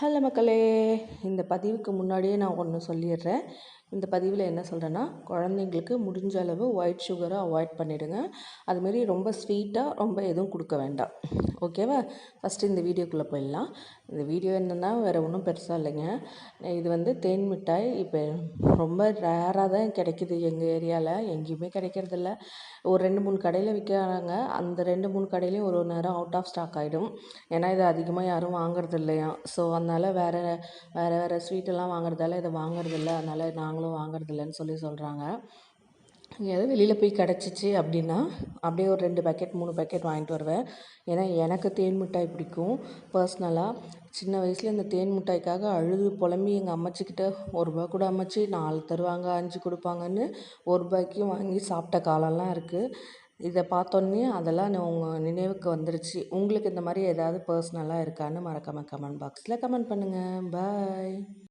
Hello மக்களே, இந்த பதிவுக்கு முன்னாடியே நான் ஒன்று சொல்லிடுறேன். இந்த பதிவில் என்ன சொல்கிறேன்னா, குழந்தைங்களுக்கு முடிஞ்ச அளவு ஒயிட் சுகரை அவாய்ட் பண்ணிவிடுங்க. அதுமாரி ரொம்ப ஸ்வீட்டாக ரொம்ப எதுவும் கொடுக்க வேண்டாம். ஓகேவா? ஃபஸ்ட்டு இந்த வீடியோக்குள்ளே போயிடலாம். இந்த வீடியோ என்னென்னா வேறு ஒன்றும் பெருசாக இல்லைங்க. இது தேன் மிட்டாய் இப்போ ரொம்ப ரேராக தான் கிடைக்கிது. எங்கள் ஏரியாவில் எங்கேயுமே கிடைக்கிறதில்ல. ஒரு 2-3 கடையில் விற்கிறாங்க. அந்த 2-3 கடையிலையும் ஒரு நேரம் அவுட் ஆஃப் ஸ்டாக் ஆகிடும். ஏன்னா இது அதிகமாக யாரும் வாங்குறது இல்லையாம். ஸோ அதனால் வேறு ஸ்வீட்டெல்லாம் வாங்குறதால இதை வாங்குறதில்ல. அதனால் நாங்களும் வாங்குறதில்லன்னு சொல்கிறாங்க. எங்கேயாவது வெளியில் போய் கிடச்சிச்சு அப்படின்னா அப்படியே ஒரு 2 பேக்கெட் 3 பேக்கெட் வாங்கிட்டு வருவேன். ஏன்னா எனக்கு தேன் மிட்டாய் பிடிக்கும் பர்ஸ்னலாக. சின்ன வயசில் இந்த தேன் மிட்டாய்க்காக அழுது புலம்பி எங்கள் அம்மச்சிக்கிட்ட ₹1 கூட அம்மச்சி 4 தருவாங்க 5 கொடுப்பாங்கன்னு ₹1 வாங்கி சாப்பிட்ட காலம்லாம் இருக்குது. இதை பார்த்தோன்னே அதெல்லாம் உங்கள் நினைவுக்கு வந்துருச்சு. உங்களுக்கு இந்த மாதிரி ஏதாவது பர்ஸ்னலாக இருக்கான்னு மறக்காமல் கமெண்ட் பாக்ஸில் கமெண்ட் பண்ணுங்கள். பாய்.